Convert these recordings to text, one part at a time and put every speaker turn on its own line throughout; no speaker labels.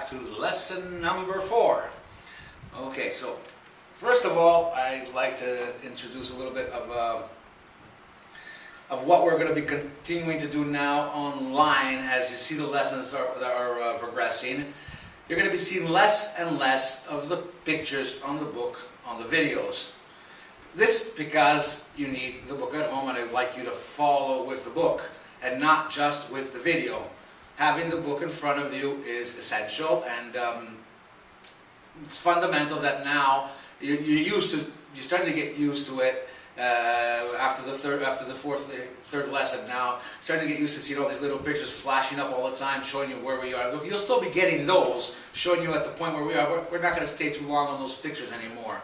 back to lesson number 4. Okay, so first of all, I'd like to introduce a little bit of what we're going to be continuing to do now online. As you see the lessons that are progressing, you're going to be seeing less and less of the pictures on the book, on the videos. This because you need the book at home, and I'd like you to follow with the book and not just with the video. Having the book in front of you is essential, and it's fundamental that now you're starting to get used to it. After the third lesson now, starting to get used to seeing all these little pictures flashing up all the time, showing you where we are. You'll still be getting those, showing you at the point where we are. We're not going to stay too long on those pictures anymore.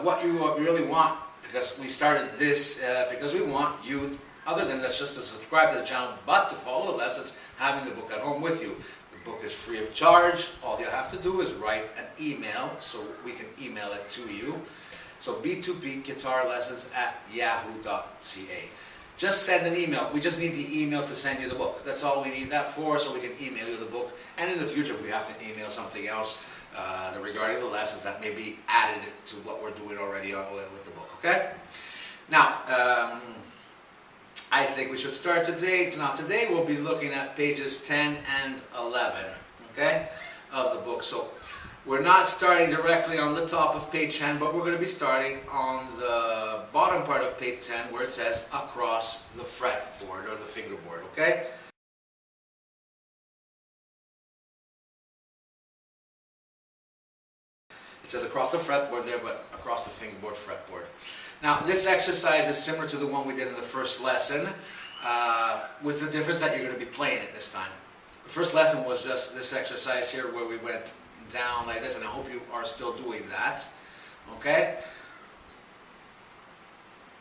What you really want, because we started this, because we want you, other than that's just to subscribe to the channel, but to follow the lessons, having the book at home with you. The book is free of charge. All you have to do is write an email, so we can email it to you. So B2P guitar lessons at yahoo.ca. Just send an email. We just need the email to send you the book. That's all we need that for, so we can email you the book. And in the future, if we have to email something else regarding the lessons, that may be added to what we're doing already with the book, okay? Now, I think we should start today. Now, today we'll be looking at pages 10 and 11, okay, of the book. So we're not starting directly on the top of page 10, but we're going to be starting on the bottom part of page 10 where it says across the fretboard or the fingerboard, okay? It says across the fretboard there, but across the fingerboard, fretboard. Now, this exercise is similar to the one we did in the first lesson, with the difference that you're going to be playing it this time. The first lesson was just this exercise here where we went down like this, and I hope you are still doing that. Okay?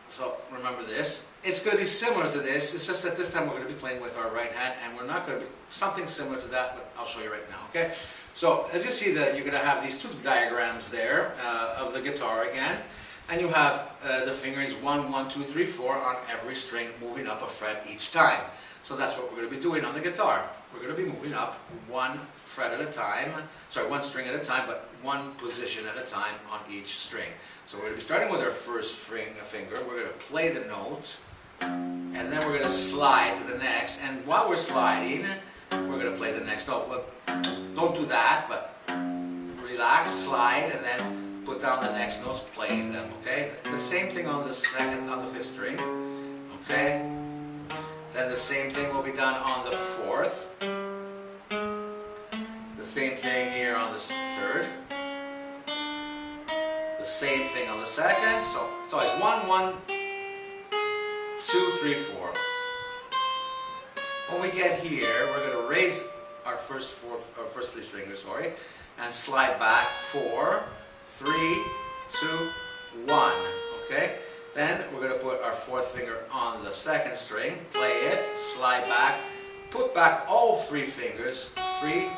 So, remember this. It's going to be similar to this, it's just that this time we're going to be playing with our right hand, and we're not going to be something similar to that, but I'll show you right now, okay? So, as you see, that you're going to have these two diagrams there of the guitar again, and you have the fingerings 1, 1, 2, 3, 4 on every string, moving up a fret each time. So that's what we're going to be doing on the guitar. We're going to be moving up one fret at a time, sorry, one string at a time, but one position at a time on each string. So we're going to be starting with our first finger. We're going to play the note, and then we're going to slide to the next. And while we're sliding, we're going to play the next note. Well, don't do that, but relax, slide, and then put down the next notes, playing them, okay? The same thing on the fifth string, okay? Then the same thing will be done on the fourth. The same thing here on the third. The same thing on the second. So it's always 1, 1, 2, 3, 4. When we get here, we're going to raise our first three stringers, sorry, and slide back 4, 3, 2, 1. Okay? Then we're going to put our fourth finger on the second string, play it, slide back, put back all three fingers, 3, 2, 1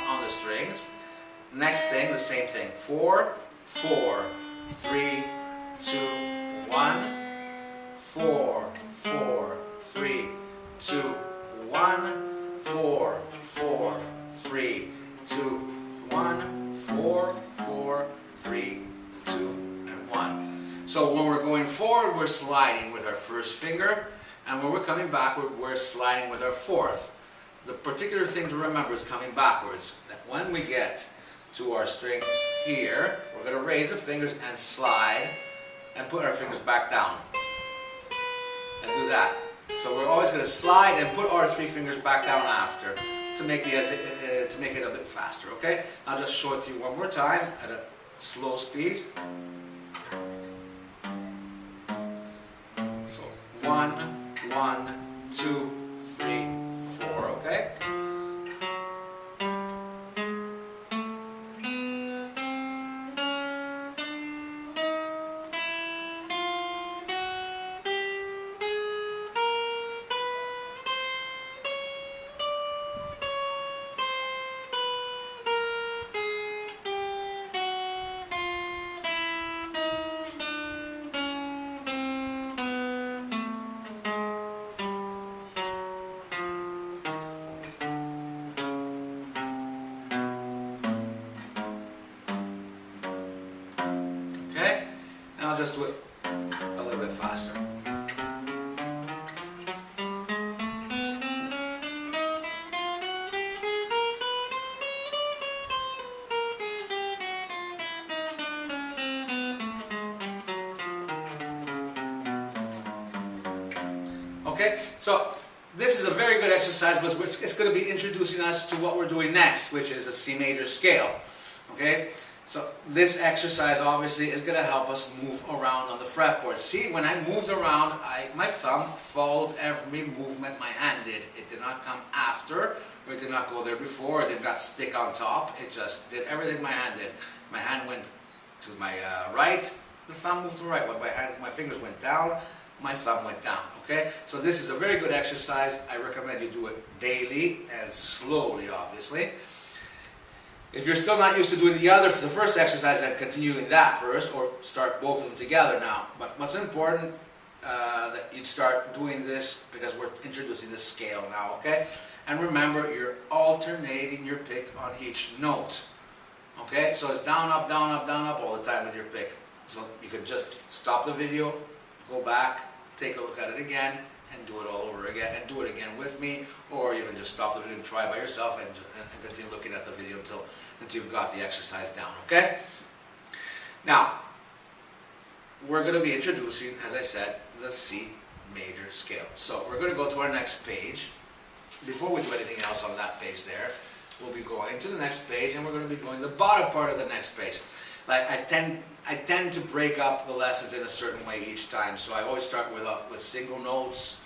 on the strings. Next thing, the same thing, 4, 4, 3, 2, 1, 4, 4, 3, 2, 1, 4, 4, 3, 2, 1, 4, 4, 3, 2, and 1. So when we're going forward, we're sliding with our first finger, and when we're coming backward, we're sliding with our fourth. The particular thing to remember is coming backwards. That when we get to our string here, we're going to raise the fingers and slide, and put our fingers back down. And do that. So we're always going to slide and put our three fingers back down after, to make it a bit faster, okay? I'll just show it to you one more time at a slow speed. So 1, 1, 2, 3, 4, okay? let's do it a little bit faster. Okay, so this is a very good exercise, but it's going to be introducing us to what we're doing next, which is a C major scale. Okay, so this exercise obviously is going to help us move around on the fretboard. See, when I moved around, my thumb followed every movement my hand did. It did not come after, or it did not go there before, it did not stick on top. It just did everything my hand did. My hand went to my right, the thumb moved to the right. When my fingers went down, my thumb went down. Okay, so this is a very good exercise. I recommend you do it daily and slowly, obviously. If you're still not used to doing the first exercise, then continuing that first, or start both of them together now. But what's important that you start doing this because we're introducing the scale now. Okay, and remember, you're alternating your pick on each note. Okay, so it's down, up, down, up, down, up all the time with your pick. So you can just stop the video, go back, take a look at it again, and do it all over again, and do it again with me, or you can just stop the video and try by yourself and continue looking at the video until you've got the exercise down, okay? Now, we're going to be introducing, as I said, the C major scale. So we're going to go to our next page. Before we do anything else on that page there, we'll be going to the next page, and we're going to be doing the bottom part of the next page. Like I tend to break up the lessons in a certain way each time, so I always start with single notes,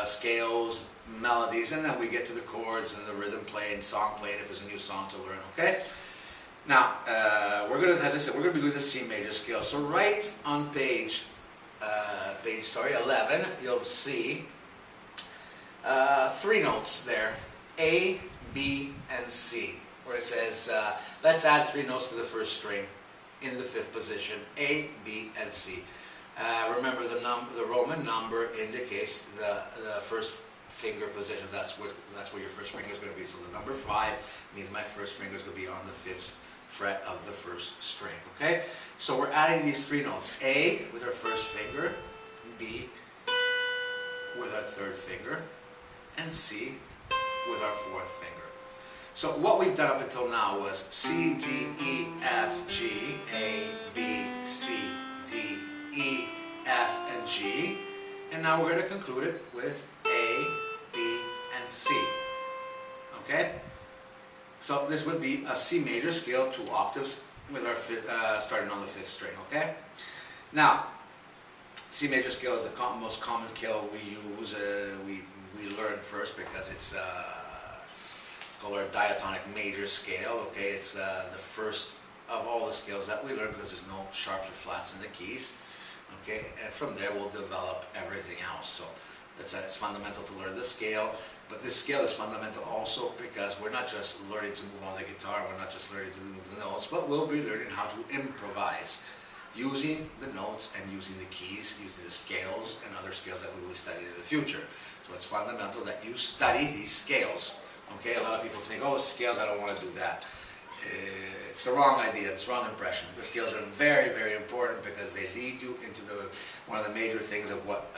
scales, melodies, and then we get to the chords and the rhythm playing, song playing if there's a new song to learn. Okay. Now as I said, we're gonna be doing the C major scale. So right on page 11, you'll see 3 notes there: A, B, and C. Where it says, let's add 3 notes to the first string in the 5th position, A, B, and C. Remember, the Roman number indicates the first finger position. That's where your first finger is going to be. So the number 5 means my first finger is going to be on the 5th fret of the first string. Okay? So we're adding these 3 notes: A with our first finger, B with our 3rd finger, and C with our 4th finger. So what we've done up until now was C, D, E, F, G, A, B, C, D, E, F, and G. And now we're going to conclude it with A, B, and C. Okay? So this would be a C major scale, 2 octaves, with our starting on the 5th string. Okay? Now, C major scale is the most common scale we use. We learn first because it's called our diatonic major scale. Okay, it's the first of all the scales that we learn because there's no sharps or flats in the keys. Okay, and from there we'll develop everything else. So it's fundamental to learn the scale, but this scale is fundamental also because we're not just learning to move on the guitar, we're not just learning to move the notes, but we'll be learning how to improvise using the notes and using the keys, using the scales and other scales that we will study in the future. So it's fundamental that you study these scales. Okay, a lot of people think, oh, scales, I don't want to do that. It's the wrong idea, it's the wrong impression. The scales are very, very important because they lead you into one of the major things of what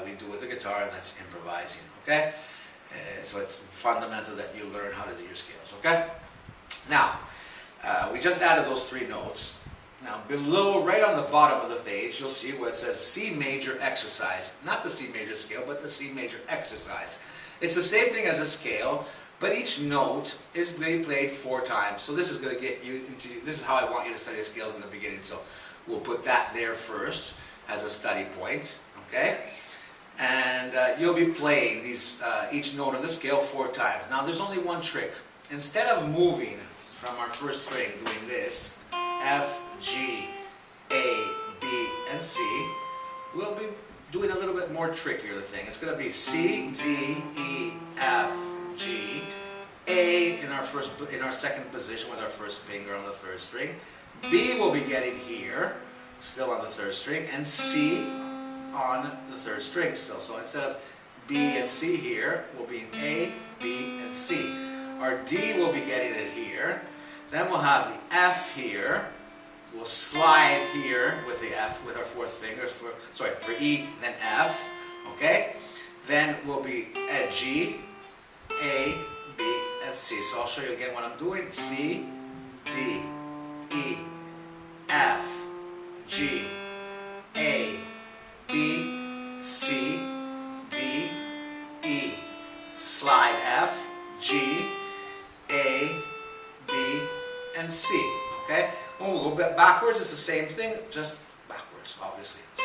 we do with the guitar, and that's improvising. Okay, so it's fundamental that you learn how to do your scales. Okay, now we just added those 3 notes. Now below, right on the bottom of the page, you'll see where it says C major exercise. Not the C major scale, but the C major exercise. It's the same thing as a scale, but each note is being played 4 times. So this is going to get you into, this is how I want you to study the scales in the beginning. So we'll put that there first as a study point, okay? And you'll be playing these each note of the scale 4 times. Now there's only one trick. Instead of moving from our first string, doing this, F, G, A, B, and C, we'll be doing a little bit more trickier the thing. It's going to be C, D, E, F, G, A in our 2nd position with our first finger on the 3rd string. B will be getting here, still on the 3rd string, and C on the 3rd string still. So instead of B and C here, we'll be in A, B, and C. Our D will be getting it here. Then we'll have the F here, we'll slide here with the F, with our fourth finger, for E, then F, okay? Then we'll be at G, A, B, and C. So I'll show you again what I'm doing. C, D, E, F, G, A, B, C, D, E, slide F, G, A, B, and C, okay? When we go backwards, it's the same thing, just backwards, obviously. C,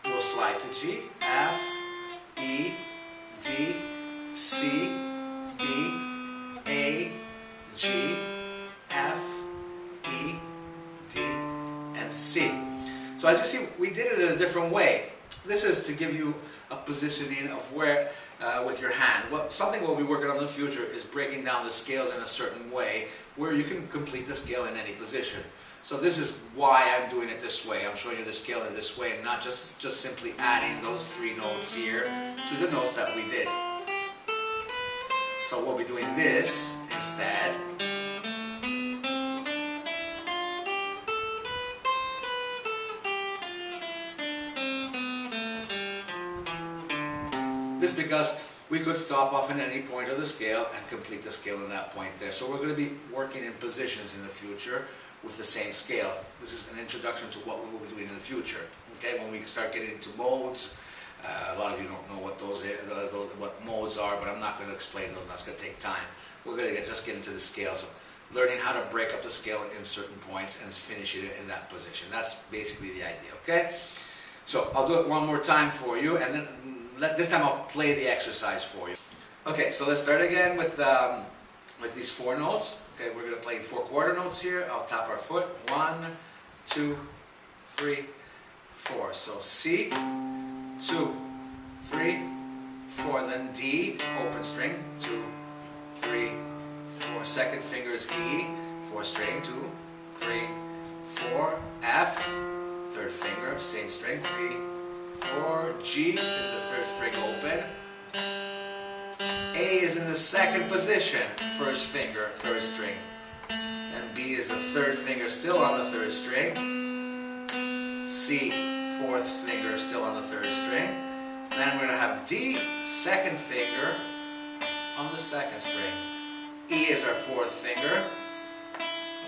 we'll slide to G, F, E, D, C, B, A, G, F, E, D, and C. So as you see, we did it in a different way. This is to give you a positioning of where, with your hand. Something we'll be working on in the future is breaking down the scales in a certain way where you can complete the scale in any position. So this is why I'm doing it this way. I'm showing you the scale in this way and not just simply adding those 3 notes here to the notes that we did. So we'll be doing this instead. This because we could stop off at any point of the scale and complete the scale in that point there. So we're going to be working in positions in the future with the same scale. This is an introduction to what we will be doing in the future. Okay, when we start getting into modes, a lot of you don't know what what modes are, but I'm not going to explain those, and that's going to take time. We're going to just get into the scale. So learning how to break up the scale in certain points and finish it in that position. That's basically the idea, okay? So I'll do it one more time for you, and then this time I'll play the exercise for you. Okay, so let's start again with these 4 notes. Okay, we're going to play 4 quarter notes here. I'll tap our foot. 1, 2, 3, 4. So C, 2, 3, 4. Then D, open string. 2, 3, 4. Second finger is E, 4 string. 2, 3, 4. F, third finger, same string. 3, 4. G is the third string open. A is in the second position, first finger, third string. And B is the third finger, still on the third string. C, fourth finger, still on the third string. And then we're going to have D, second finger, on the second string. E is our fourth finger.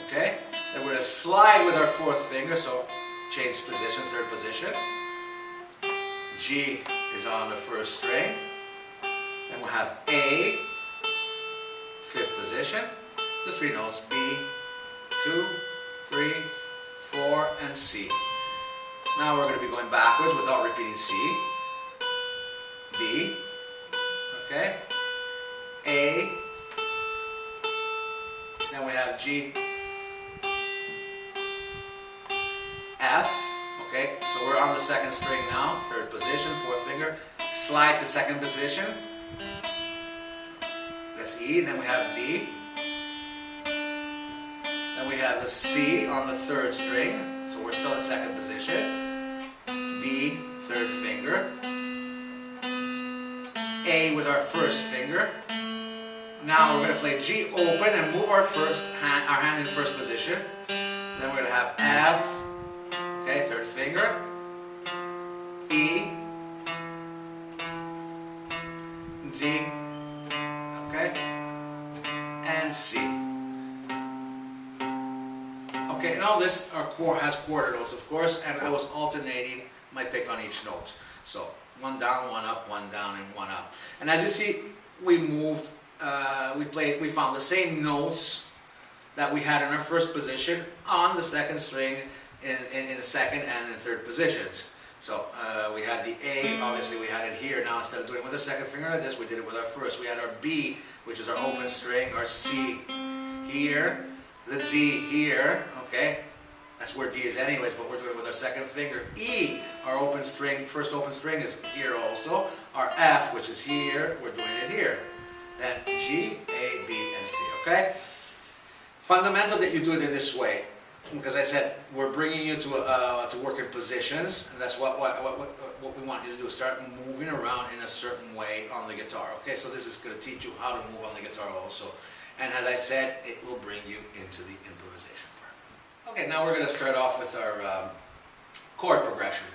Okay? Then we're going to slide with our fourth finger, so change position, third position. G is on the first string. Then we'll have A, fifth position. The 3 notes B, 2, 3, 4, and C. Now we're going to be going backwards without repeating C. B, okay. A. Then we have G, F. Okay, so we're on the second string now, third position, fourth finger. Slide to second position. That's E. Then we have D. Then we have the C on the third string, so we're still in second position. B, third finger. A with our first finger. Now we're going to play G open and move our hand in first position. Then we're going to have F. Okay, third finger, E, D, okay, and C. Okay, and all this has quarter notes, of course, and I was alternating my pick on each note. So, 1 down, 1 up, 1 down, and 1 up. And as you see, we moved, we found the same notes that we had in our first position on the second string, in the second and in third positions. So we had the A, obviously we had it here. Now instead of doing it with our second finger like this, we did it with our first. We had our B, which is our open string, our C here, the D here, okay? That's where D is anyways, but we're doing it with our second finger. E, our open string, first open string is here also. Our F, which is here, we're doing it here. Then G, A, B, and C, okay? Fundamental that you do it in this way. Because I said we're bringing you to work in positions, and that's what we want you to do. Start moving around in a certain way on the guitar. Okay, so this is going to teach you how to move on the guitar also. And as I said, it will bring you into the improvisation part. Okay, now we're going to start off with our chord progression.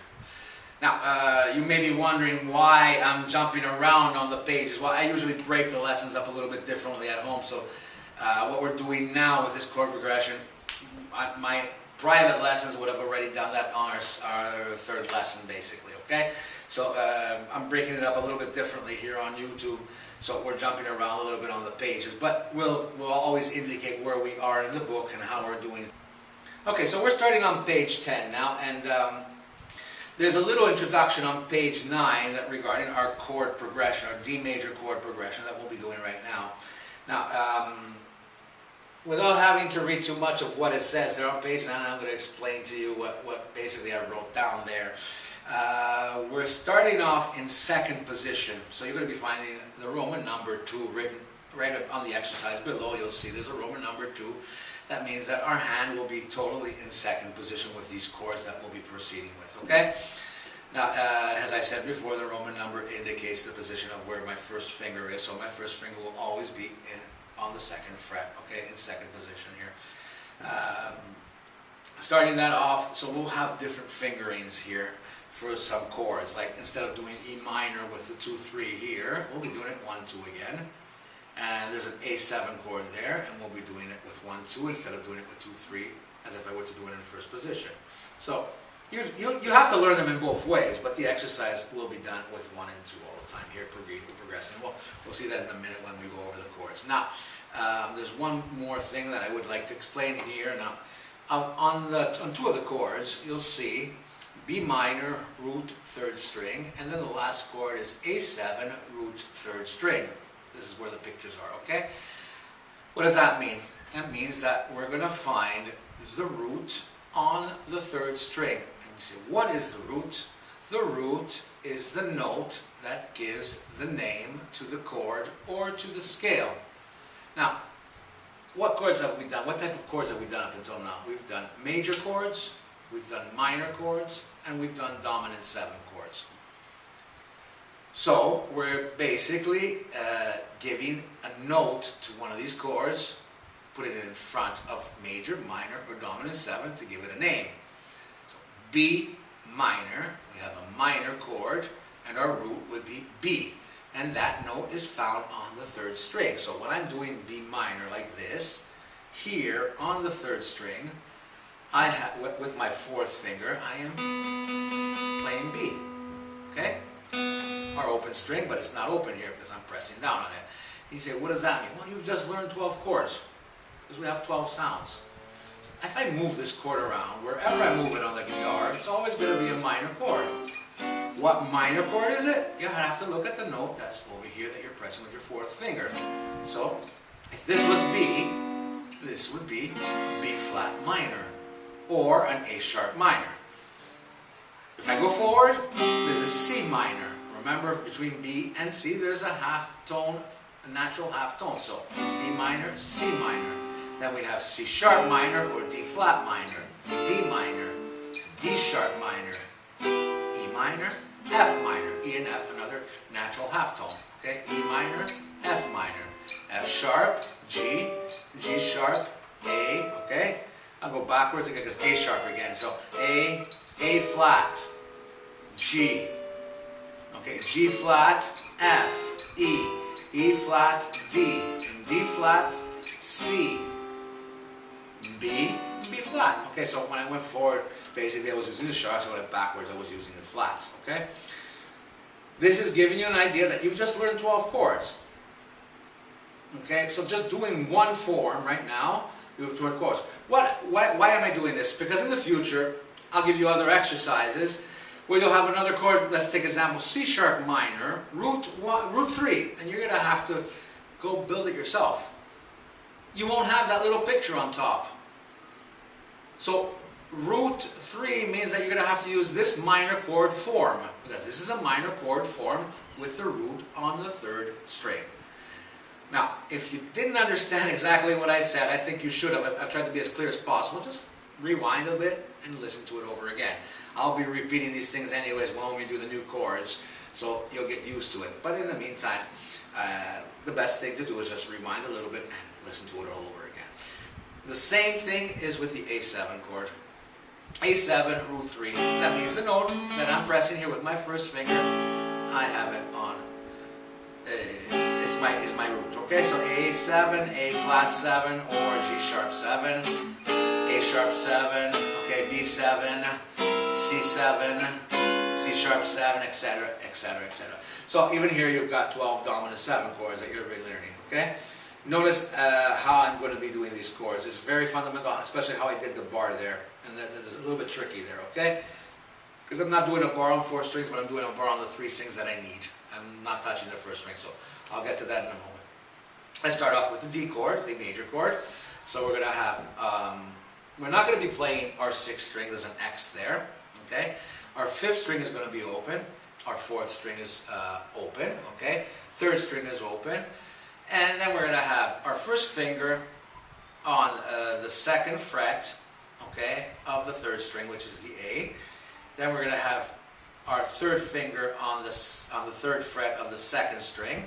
Now, you may be wondering why I'm jumping around on the pages. Well, I usually break the lessons up a little bit differently at home, so what we're doing now with this chord progression, my private lessons would have already done that on our third lesson, basically, okay? So I'm breaking it up a little bit differently here on YouTube, so we're jumping around a little bit on the pages, but we'll always indicate where we are in the book and how we're doing. Okay, so we're starting on page 10 now, and there's a little introduction on page 9 that regarding our chord progression, our D major chord progression that we'll be doing right now. Now, without having to read too much of what it says there on page 9, I'm going to explain to you what basically I wrote down there. We're starting off in second position, so you're going to be finding the Roman number 2 written right up on the exercise below. You'll see there's a Roman number 2. That means that our hand will be totally in second position with these chords that we'll be proceeding with, okay? Now, as I said before, the Roman number indicates the position of where my first finger is, so my first finger will always be on the second fret, okay, in second position here. Starting that off, so we'll have different fingerings here for some chords, like instead of doing E minor with the 2-3 here, we'll be doing it 1-2 again. And there's an A7 chord there, and we'll be doing it with 1-2 instead of doing it with 2-3, as if I were to do it in first position. So you have to learn them in both ways, but the exercise will be done with 1 and 2 all the time here, progressing. We'll see that in a minute when we go over the chords. Now, there's one more thing that I would like to explain here. Now, on 2 of the chords, you'll see B minor, root, 3rd string, and then the last chord is A7, root, 3rd string. This is where the pictures are, okay? What does that mean? That means that we're going to find the root on the 3rd string. And we say, what is the root? The root is the note that gives the name to the chord or to the scale. Now, what chords have we done? What type of chords have we done up until now? We've done major chords, we've done minor chords, and we've done dominant 7 chords. So we're basically giving a note to one of these chords, putting it in front of major, minor, or dominant 7 to give it a name. So B minor, we have a minor chord, and our root would be B. And that note is found on the 3rd string. So when I'm doing B minor like this, here on the 3rd string, I have, with my 4th finger, I am playing B. Okay? Our open string, but it's not open here because I'm pressing down on it. You say, what does that mean? Well, you've just learned 12 chords because we have 12 sounds. So if I move this chord around, wherever I move it on the guitar, it's always going to be a minor chord. What minor chord is it? You have to look at the note that's over here that you're pressing with your 4th finger. So if this was B, this would be B flat minor or an A sharp minor. If I go forward, there's a C minor. Remember, between B and C, there's a half tone, a natural half tone. So B minor, C minor. Then we have C sharp minor or D flat minor, D minor, D sharp minor, E minor, F minor. E and F, another natural half tone. Okay, E minor, F minor, F sharp, G, G sharp, A. Okay, I'll go backwards again because A sharp again. So A flat, G. Okay, G flat, F, E flat, D, D flat, C, B flat. Okay, so when I went forward, basically I was using the sharps, so when I went backwards, I was using the flats, okay? This is giving you an idea that you've just learned 12 chords. Okay, so just doing one form right now, you have 12 chords. Why am I doing this? Because in the future, I'll give you other exercises where you'll have another chord. Let's take example C sharp minor, root 3, and you're going to have to go build it yourself. You won't have that little picture on top. So root 3 means that you're going to have to use this minor chord form, because this is a minor chord form with the root on the 3rd string. Now, if you didn't understand exactly what I said, I think you should have. I've tried to be as clear as possible. Just rewind a bit and listen to it over again. I'll be repeating these things anyways when we do the new chords, so you'll get used to it. But in the meantime, the best thing to do is just rewind a little bit and listen to it all over again. The same thing is with the A7 chord. A7, root 3. That means the note that I'm pressing here with my first finger, I have it on, is my root. Okay, so A7, A flat 7, or G sharp 7, A sharp 7, okay, B7, C7, C sharp 7, etc., etc., etc. So even here you've got 12 dominant 7 chords that you're really learning, okay? Notice how I'm going to be doing these chords. It's very fundamental, especially how I did the bar there. And that is a little bit tricky there, okay? Because I'm not doing a bar on 4 strings, but I'm doing a bar on the 3 strings that I need. I'm not touching the first string, so I'll get to that in a moment. Let's start off with the D chord, the major chord. So we're going to have, we're not going to be playing our 6th string, there's an X there, okay? Our 5th string is going to be open, our 4th string is open, okay? 3rd string is open, and then we're going to have our first finger on the 2nd fret, okay, of the 3rd string, which is the A. Then we're going to have our 3rd finger on the 3rd fret of the 2nd string,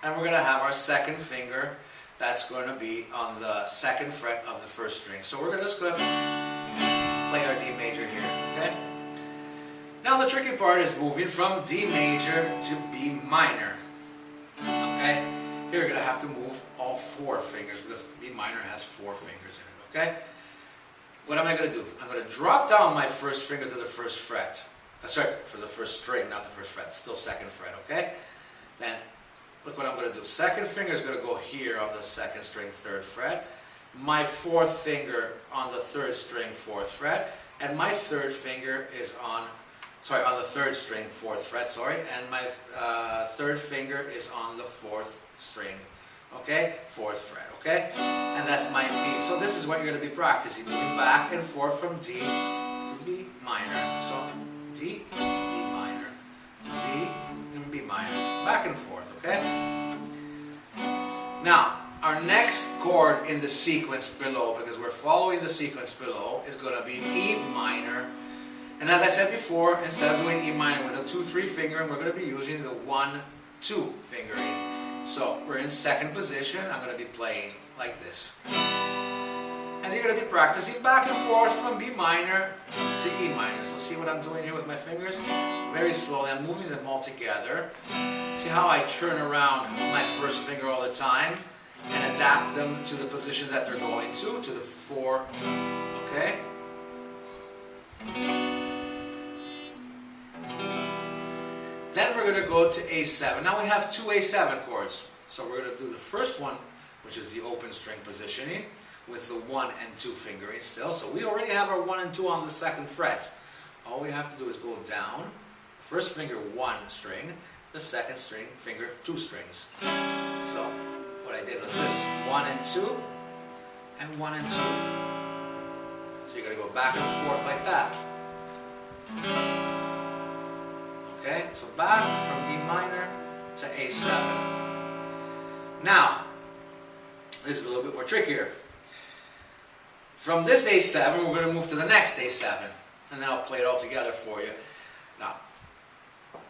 and we're going to have our 2nd finger that's going to be on the 2nd fret of the 1st string. So we're just going to play our D major here, okay? Now the tricky part is moving from D major to B minor, okay? Here you're going to have to move all 4 fingers because B minor has 4 fingers in it, okay? What am I going to do? I'm going to drop down my first finger to the 1st fret. Sorry, for the 1st string, not the 1st fret, still 2nd fret, okay? Then, look what I'm going to do. 2nd finger is going to go here on the 2nd string, 3rd fret. My 4th finger on the 3rd string, 4th fret. And my 3rd finger is on the 3rd string, 4th fret, and my 3rd finger is on the 4th string, okay, 4th fret, okay, and that's my B. So this is what you're going to be practicing, moving back and forth from D to B minor. So D, B minor, D, and B minor, back and forth, okay. Now, our next chord in the sequence below, because we're following the sequence below, is going to be E minor. And as I said before, instead of doing E minor with a 2-3 fingering, we're going to be using the 1-2 fingering. So we're in 2nd position. I'm going to be playing like this. And you're going to be practicing back and forth from B minor to E minor. So see what I'm doing here with my fingers? Very slowly. I'm moving them all together. See how I turn around my first finger all the time and adapt them to the position that they're going to the 4, okay? Then we're going to go to A7. Now we have 2 A7 chords. So we're going to do the first one, which is the open string positioning, with the 1 and 2 fingering still. So we already have our 1 and 2 on the 2nd fret. All we have to do is go down, first finger 1 string, the 2nd string finger 2 strings. So what I did was this, 1 and 2, and 1 and 2. So you're going to go back and forth like that. Okay, so back from E minor to A7. Now, this is a little bit more trickier. From this A7, we're going to move to the next A7, and then I'll play it all together for you. Now,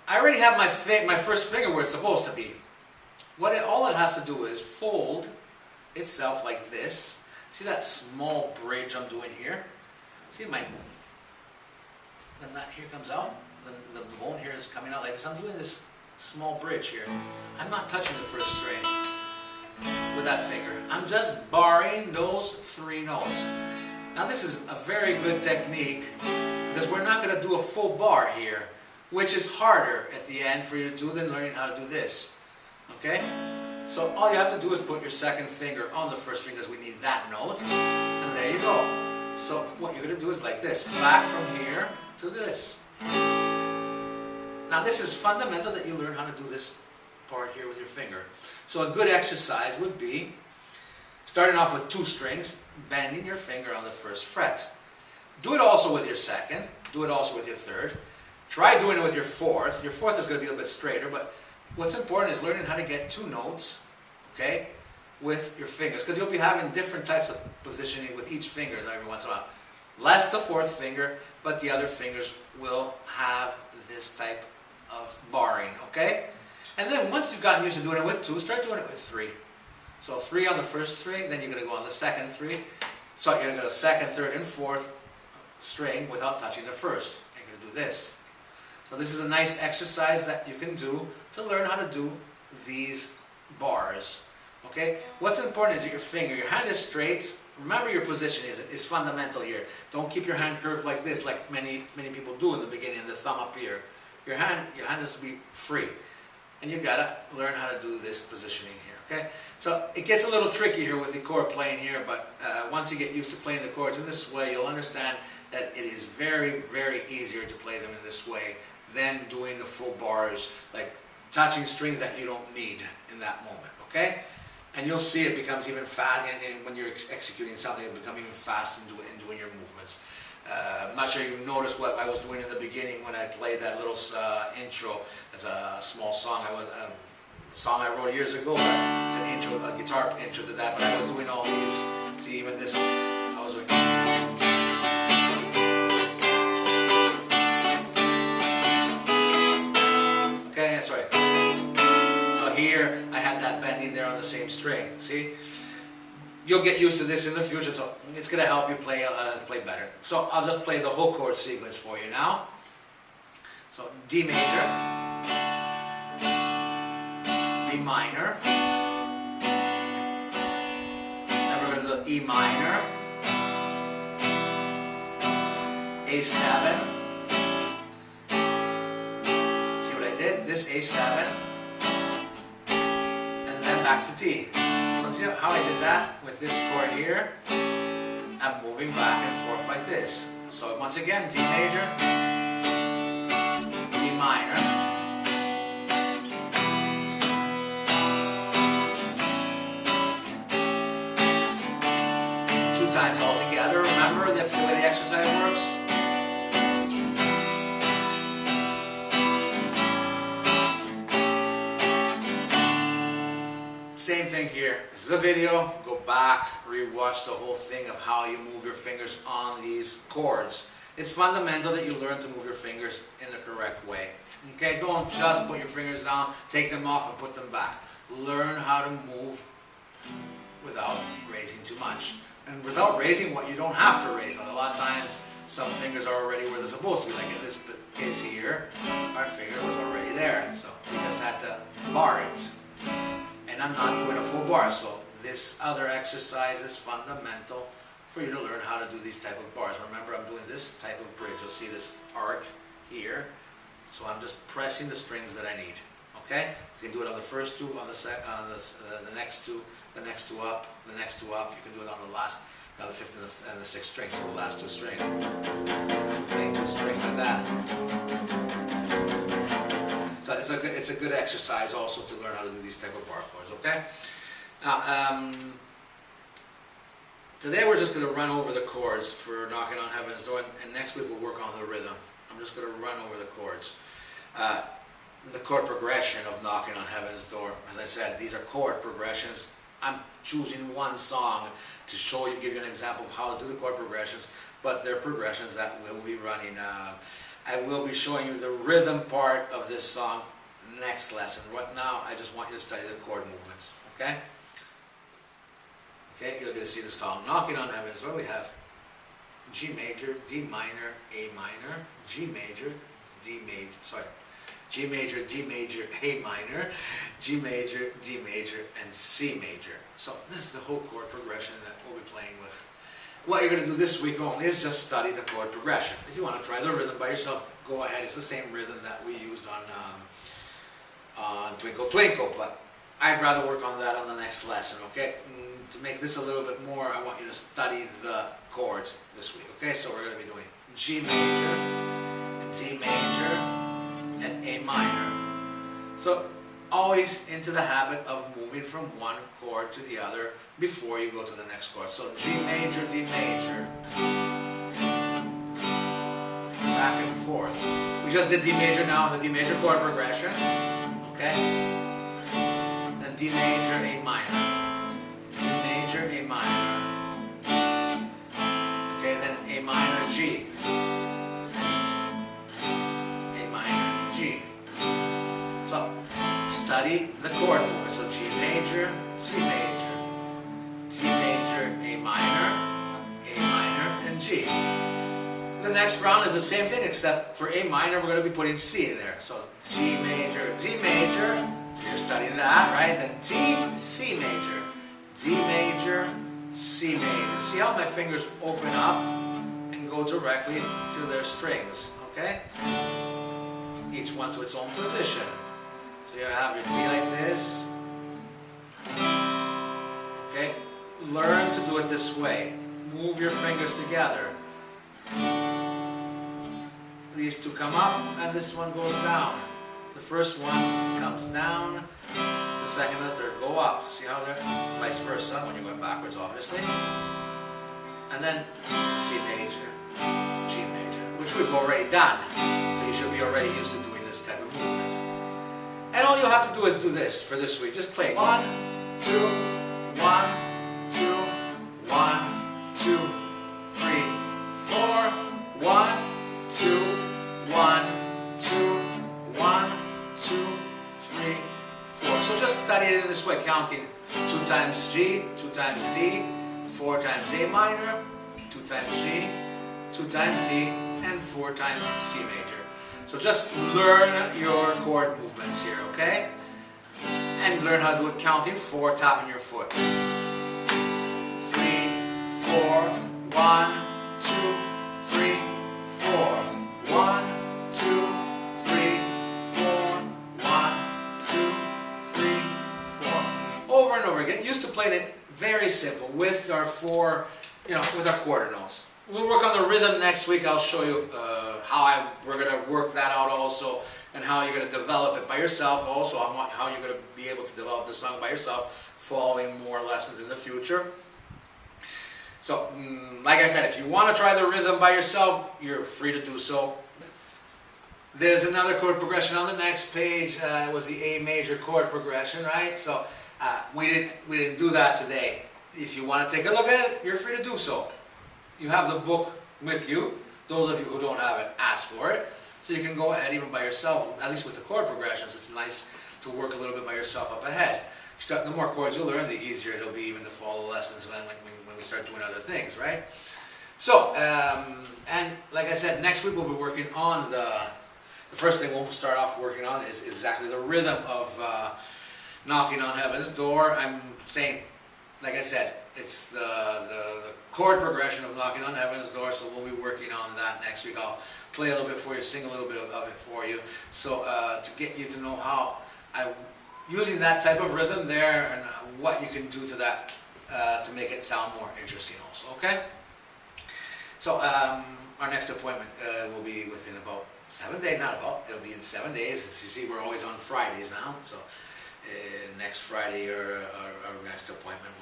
I already have my first finger where it's supposed to be. All it has to do is fold itself like this. See that small bridge I'm doing here? See then that here comes out. The bone here is coming out like this. I'm doing this small bridge here. I'm not touching the first string with that finger. I'm just barring those 3 notes. Now this is a very good technique because we're not going to do a full bar here, which is harder at the end for you to do than learning how to do this. Okay? So all you have to do is put your 2nd finger on the first string because we need that note. And there you go. So what you're going to do is like this. Back from here to this. Now this is fundamental that you learn how to do this part here with your finger. So a good exercise would be starting off with 2 strings, bending your finger on the 1st fret. Do it also with your 2nd, do it also with your 3rd. Try doing it with your 4th. Your 4th is going to be a little bit straighter, but what's important is learning how to get 2 notes, okay, with your fingers, because you'll be having different types of positioning with each finger every once in a while. Less the 4th finger, but the other fingers will have this type of barring, okay? And then once you've gotten used to doing it with 2, start doing it with 3. So 3 on the first string, then you're going to go on the second 3. So you're going to go second, third, and fourth string without touching the first. You're going to do this. So this is a nice exercise that you can do to learn how to do these bars. Okay? What's important is that your hand is straight. Remember your position is fundamental here. Don't keep your hand curved like this, like many people do in the beginning, the thumb up here. Your hand has to be free. And you've got to learn how to do this positioning here, okay? So it gets a little tricky here with the chord playing here, but once you get used to playing the chords in this way, you'll understand that it is very, very easier to play them in this way than doing the full bars, like touching strings that you don't need in that moment, okay? And you'll see it becomes even fast, and when you're executing something, it'll become even fast in doing your movements. I'm not sure you noticed what I was doing in the beginning when I played that little intro. It's a small song. A song I wrote years ago. It's an intro, a guitar intro to that. But I was doing all these. See, even this, I was doing. Okay, that's right. So here I had that bending there on the same string. See. You'll get used to this in the future, so it's going to help you play better. So I'll just play the whole chord sequence for you now. So D major, B minor, then we're going to do E minor, A7. See what I did? This A7, and then back to D. See how I did that with this chord here? I'm moving back and forth like this. So once again, D major, D minor, two times all together. Remember, that's the way the exercise works. Same thing here. This is a video. Go back, rewatch the whole thing of how you move your fingers on these chords. It's fundamental that you learn to move your fingers in the correct way. Okay, don't just put your fingers down, take them off and put them back. Learn how to move without raising too much. And without raising what you don't have to raise. A lot of times some fingers are already where they're supposed to be. Like in this case here, our finger was already there. So we just had to bar it. And I'm not doing a full bar, so this other exercise is fundamental for you to learn how to do these type of bars. Remember, I'm doing this type of bridge. You'll see this arc here, so I'm just pressing the strings that I need. Okay, you can do it on the first two, on the next two, the next two up, the next two up. You can do it on the last, the fifth and the sixth string. So the last two strings. So playing two strings like that. So it's a good exercise also to learn how to do these type of bar chords, okay? Now, today we're just going to run over the chords for Knocking on Heaven's Door, and next week we'll work on the rhythm. I'm just going to run over the chords. The chord progression of Knocking on Heaven's Door. As I said, these are chord progressions. I'm choosing one song to show you, give you an example of how to do the chord progressions, but they're progressions that we'll be running. I will be showing you the rhythm part of this song next lesson. Right now, I just want you to study the chord movements, okay? Okay, you're going to see the song Knocking on Heaven's Door. We have G major, D minor, A minor, G major, D major, sorry, G major, D major, A minor, G major, D major, and C major. So this is the whole chord progression that we'll be playing with. What you're going to do this week only is just study the chord progression. If you want to try the rhythm by yourself, go ahead. It's the same rhythm that we used on Twinkle Twinkle, but I'd rather work on that on the next lesson, okay? To make this a little bit more, I want you to study the chords this week, okay? So we're going to be doing G major, D major, and A minor. So always into the habit of moving from one chord to the other before you go to the next chord. So G major, D major, back and forth. We just did D major now in the D major chord progression, okay? Then D major, A minor, D major, A minor, okay, then A minor, G, A minor, G. So G. The next round is the same thing, except for A minor, we're going to be putting C in there. So G major, you're studying that, right? Then D, C major, D major, C major. See how my fingers open up and go directly to their strings, okay? Each one to its own position. So you're going to have your D like this. Okay? Learn to do it this way. Move your fingers together. These two come up and this one goes down. The first one comes down, the second and the third go up. See how they're vice versa when you're going backwards, obviously. And then C major, G major, which we've already done. So you should be already used to doing this type of movement. And all you have to do is do this for this week. Just play 1, 2, 1, 2, 1, 2, 3, 4, 1, 2, 1, 2, 1, 2, 3, 4. So just study it in this way, counting 2 times G, 2 times D, 4 times A minor, 2 times G, 2 times D, and 4 times C major. So just learn your chord movements here, okay? And learn how to do it counting 4, tapping your foot. 3, 4, 1, 2, 3, 4. 1, 2, 3, 4, 1, 2, 3, 4. Over and over again. Used to playing it very simple with our 4, with our quarter notes. We'll work on the rhythm next week. I'll show you how we're going to work that out also, and how you're going to develop it by yourself also, how you're going to be able to develop the song by yourself following more lessons in the future. So, like I said, if you want to try the rhythm by yourself, you're free to do so. There's another chord progression on the next page. It was the A major chord progression, right? So we didn't do that today. If you want to take a look at it, you're free to do so. You have the book with you. Those of you who don't have it, ask for it. So you can go ahead even by yourself, at least with the chord progressions. It's nice to work a little bit by yourself up ahead. The more chords you learn, the easier it'll be even to follow lessons when we start doing other things, right? So, and like I said, next week we'll be working on the first thing we'll start off working on is exactly the rhythm of Knocking on Heaven's Door. I'm saying, like I said, it's the chord progression of Knocking on Heaven's Door, so we'll be working on that next week. I'll play a little bit for you, sing a little bit of it for you, so to get you to know how using that type of rhythm there and what you can do to that to make it sound more interesting also, okay? So our next appointment will be within about 7 days, it'll be in 7 days. As you see, we're always on Fridays now, so next Friday our next appointment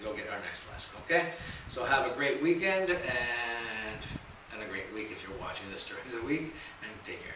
you'll get our next lesson, okay? So have a great weekend and a great week if you're watching this during the week, and take care.